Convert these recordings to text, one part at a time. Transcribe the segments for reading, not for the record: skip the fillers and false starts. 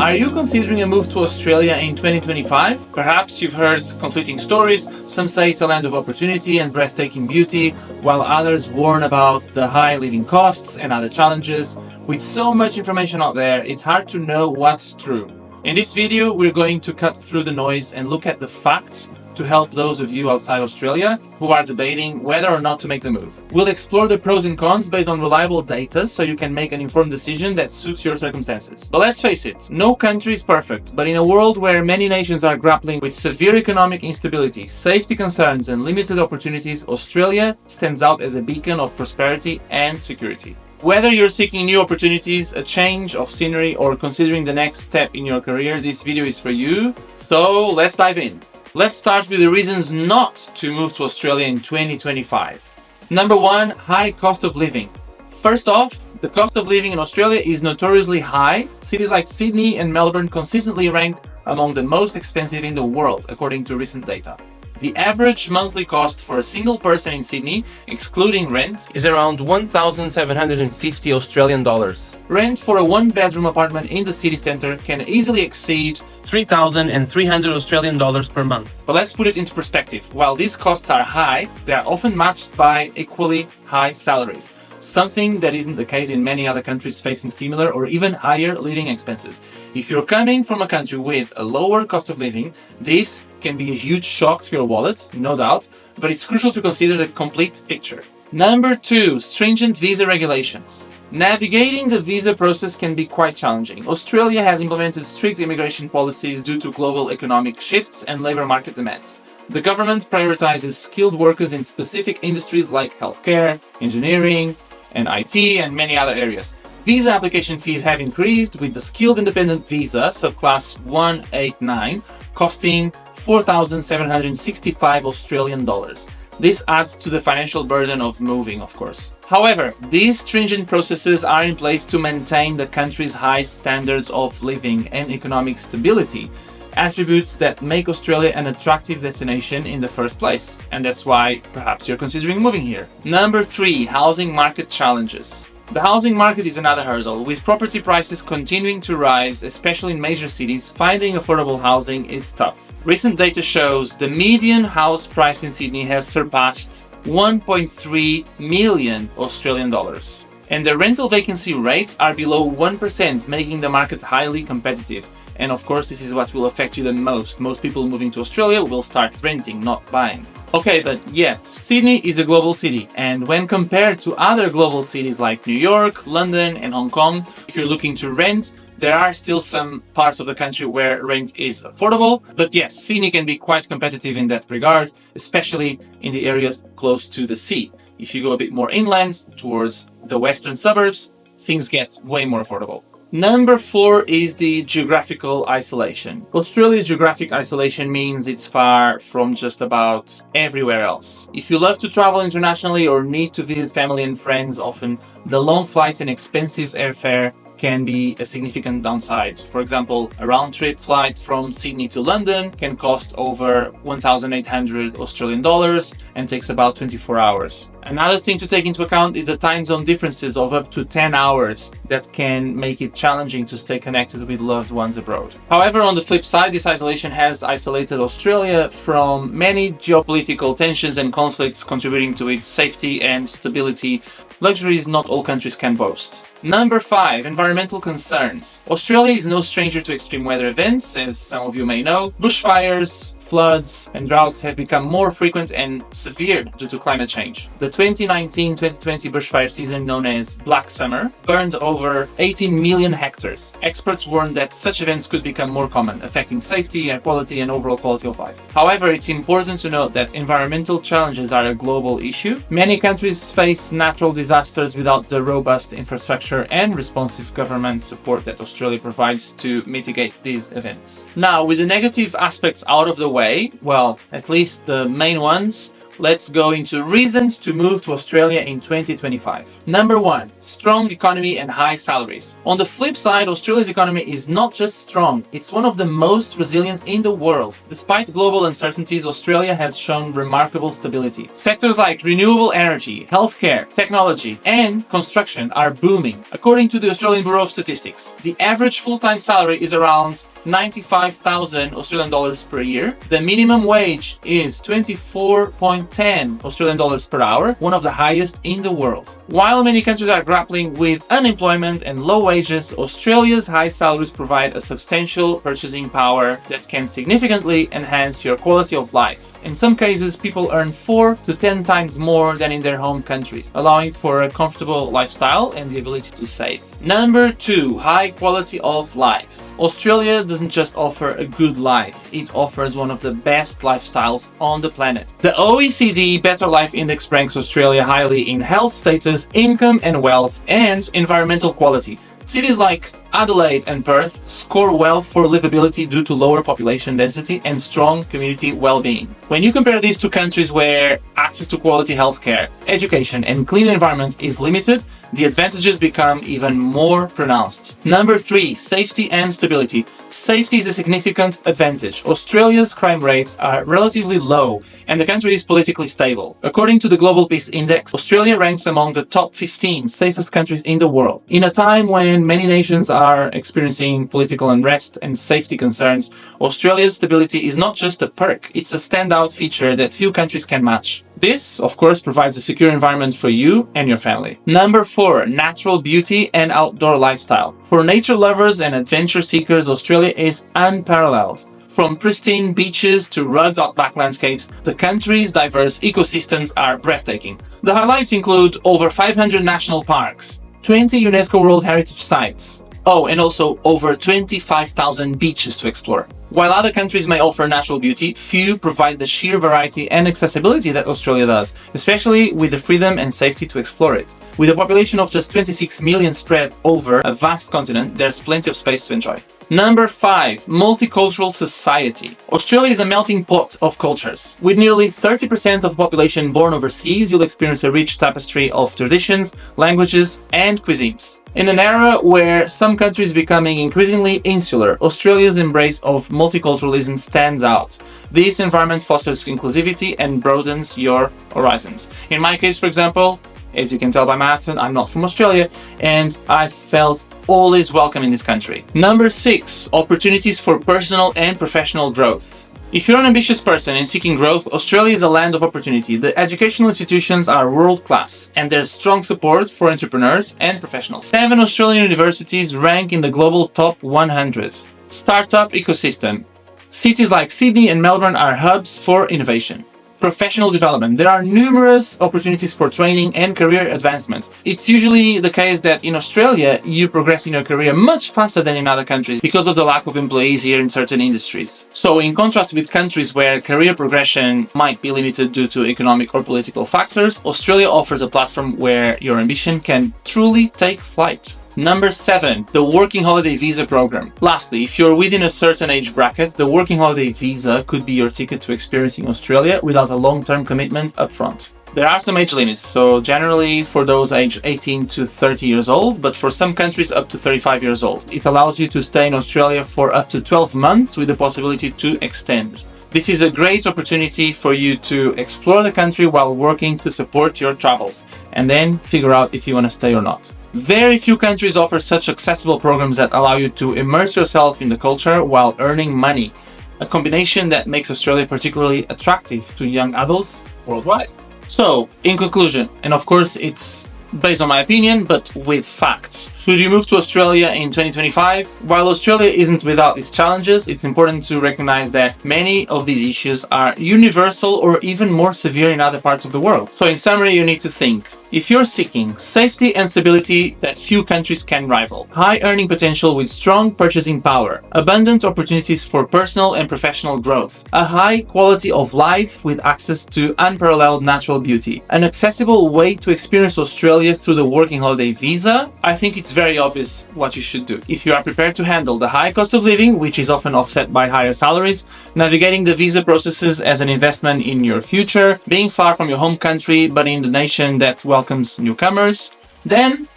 Are you considering a move to Australia in 2025? Perhaps you've heard conflicting stories. Some say it's a land of opportunity and breathtaking beauty, while others warn about the high living costs and other challenges. With so much information out there, it's hard to know what's true. In this video, we're going to cut through the noise and look at the facts to help those of you outside Australia who are debating whether or not to make the move. We'll explore the pros and cons based on reliable data so you can make an informed decision that suits your circumstances. But let's face it, no country is perfect, but in a world where many nations are grappling with severe economic instability, safety concerns, and limited opportunities, Australia stands out as a beacon of prosperity and security. Whether you're seeking new opportunities, a change of scenery, or considering the next step in your career, this video is for you. So let's dive in. Let's start with the reasons not to move to Australia in 2025. Number one, high cost of living. First off, the cost of living in Australia is notoriously high. Cities like Sydney and Melbourne consistently rank among the most expensive in the world, according to recent data. The average monthly cost for a single person in Sydney, excluding rent, is around 1,750 Australian dollars. Rent for a one-bedroom apartment in the city centre can easily exceed 3,300 Australian dollars per month. But let's put it into perspective. While these costs are high, they are often matched by equally high salaries. Something that isn't the case in many other countries facing similar or even higher living expenses. If you're coming from a country with a lower cost of living, this can be a huge shock to your wallet, no doubt, but it's crucial to consider the complete picture. Number two, stringent visa regulations. Navigating the visa process can be quite challenging. Australia has implemented strict immigration policies due to global economic shifts and labour market demands. The government prioritizes skilled workers in specific industries like healthcare, engineering, and IT, and many other areas. Visa application fees have increased, with the Skilled Independent Visa, subclass 189, costing 4,765 Australian dollars. This adds to the financial burden of moving, of course. However, these stringent processes are in place to maintain the country's high standards of living and economic stability, attributes that make Australia an attractive destination in the first place. And that's why perhaps you're considering moving here. Number three, housing market challenges. The housing market is another hurdle. With property prices continuing to rise, especially in major cities, finding affordable housing is tough. Recent data shows the median house price in Sydney has surpassed 1.3 million Australian dollars. And the rental vacancy rates are below 1%, making the market highly competitive. And of course, this is what will affect you the most. Most people moving to Australia will start renting, not buying. Okay, but yet, Sydney is a global city, and when compared to other global cities like New York, London, and Hong Kong, if you're looking to rent, there are still some parts of the country where rent is affordable. But yes, Sydney can be quite competitive in that regard, especially in the areas close to the sea. If you go a bit more inland, towards the western suburbs, things get way more affordable. Number four is the geographical isolation. Australia's geographic isolation means it's far from just about everywhere else. If you love to travel internationally or need to visit family and friends often, the long flights and expensive airfare can be a significant downside. For example, a round-trip flight from Sydney to London can cost over 1,800 Australian dollars and takes about 24 hours. Another thing to take into account is the time zone differences of up to 10 hours that can make it challenging to stay connected with loved ones abroad. However, on the flip side, this isolation has isolated Australia from many geopolitical tensions and conflicts, contributing to its safety and stability, luxuries not all countries can boast. Number five, environmental concerns. Australia is no stranger to extreme weather events, as some of you may know. Bushfires, floods, and droughts have become more frequent and severe due to climate change. The 2019-2020 bushfire season, known as Black Summer, burned over 18 million hectares. Experts warn that such events could become more common, affecting safety, air quality, and overall quality of life. However, it's important to note that environmental challenges are a global issue. Many countries face natural disasters without the robust infrastructure and responsive government support that Australia provides to mitigate these events. Now, with the negative aspects out of the way, well, at least the main ones, let's go into reasons to move to Australia in 2025. Number 1, strong economy and high salaries. On the flip side, Australia's economy is not just strong, it's one of the most resilient in the world. Despite global uncertainties, Australia has shown remarkable stability. Sectors like renewable energy, healthcare, technology, and construction are booming. According to the Australian Bureau of Statistics, the average full-time salary is around 95,000 Australian dollars per year. The minimum wage is 24.10 Australian dollars per hour, one of the highest in the world. While many countries are grappling with unemployment and low wages, Australia's high salaries provide a substantial purchasing power that can significantly enhance your quality of life. In some cases, people earn 4 to 10 times more than in their home countries, allowing for a comfortable lifestyle and the ability to save. Number 2, high quality of life. Australia doesn't just offer a good life, it offers one of the best lifestyles on the planet. The OECD Better Life Index ranks Australia highly in health status, income and wealth, and environmental quality. Cities like Adelaide and Perth score well for livability due to lower population density and strong community well-being. When you compare these two countries where access to quality healthcare, education, and clean environment is limited, the advantages become even more pronounced. Number 3, safety and stability. Safety is a significant advantage. Australia's crime rates are relatively low, and the country is politically stable. According to the Global Peace Index, Australia ranks among the top 15 safest countries in the world. In a time when many nations are experiencing political unrest and safety concerns, Australia's stability is not just a perk, it's a standout feature that few countries can match. This, of course, provides a secure environment for you and your family. Number 4, natural beauty and outdoor lifestyle. For nature lovers and adventure seekers, Australia is unparalleled. From pristine beaches to rugged outback landscapes, the country's diverse ecosystems are breathtaking. The highlights include over 500 national parks, 20 UNESCO World Heritage Sites, and also over 25,000 beaches to explore. While other countries may offer natural beauty, few provide the sheer variety and accessibility that Australia does, especially with the freedom and safety to explore it. With a population of just 26 million spread over a vast continent, there's plenty of space to enjoy. Number 5, multicultural society. Australia is a melting pot of cultures. With nearly 30% of the population born overseas, you'll experience a rich tapestry of traditions, languages, and cuisines. In an era where some countries are becoming increasingly insular, Australia's embrace of multiculturalism stands out. This environment fosters inclusivity and broadens your horizons. In my case, for example, as you can tell by my accent, I'm not from Australia, and I felt always welcome in this country. Number 6, opportunities for personal and professional growth. If you're an ambitious person and seeking growth, Australia is a land of opportunity. The educational institutions are world-class, and there's strong support for entrepreneurs and professionals. 7 Australian universities rank in the global top 100. Startup ecosystem. Cities like Sydney and Melbourne are hubs for innovation. Professional development. There are numerous opportunities for training and career advancement. It's usually the case that in Australia, you progress in your career much faster than in other countries because of the lack of employees here in certain industries. So in contrast with countries where career progression might be limited due to economic or political factors, Australia offers a platform where your ambition can truly take flight. Number 7, the Working Holiday Visa Program. Lastly, if you're within a certain age bracket, the Working Holiday Visa could be your ticket to experiencing Australia without a long-term commitment upfront. There are some age limits, so generally for those aged 18 to 30 years old, but for some countries up to 35 years old. It allows you to stay in Australia for up to 12 months with the possibility to extend. This is a great opportunity for you to explore the country while working to support your travels, and then figure out if you want to stay or not. Very few countries offer such accessible programs that allow you to immerse yourself in the culture while earning money, a combination that makes Australia particularly attractive to young adults worldwide. So, in conclusion, and of course it's based on my opinion, but with facts. Should you move to Australia in 2025? While Australia isn't without its challenges, it's important to recognize that many of these issues are universal or even more severe in other parts of the world. So in summary, you need to think. If you're seeking safety and stability that few countries can rival, high earning potential with strong purchasing power, abundant opportunities for personal and professional growth, a high quality of life with access to unparalleled natural beauty, an accessible way to experience Australia through the working holiday visa, I think it's very obvious what you should do. If you are prepared to handle the high cost of living, which is often offset by higher salaries, navigating the visa processes as an investment in your future, being far from your home country but in the nation that welcomes newcomers, then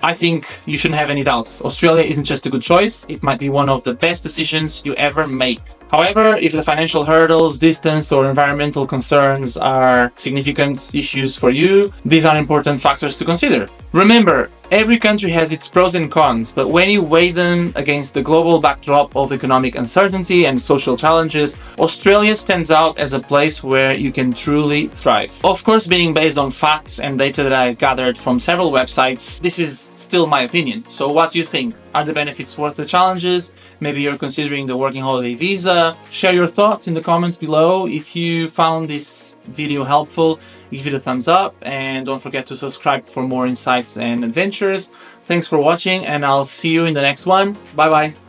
I think you shouldn't have any doubts. Australia isn't just a good choice, it might be one of the best decisions you ever make. However, if the financial hurdles, distance, or environmental concerns are significant issues for you, these are important factors to consider. Remember, every country has its pros and cons, but when you weigh them against the global backdrop of economic uncertainty and social challenges, Australia stands out as a place where you can truly thrive. Of course, being based on facts and data that I've gathered from several websites, this is still my opinion. So what do you think? Are the benefits worth the challenges? Maybe you're considering the working holiday visa. Share your thoughts in the comments below. If you found this video helpful, give it a thumbs up and don't forget to subscribe for more insights and adventures. Thanks for watching and I'll see you in the next one. Bye bye.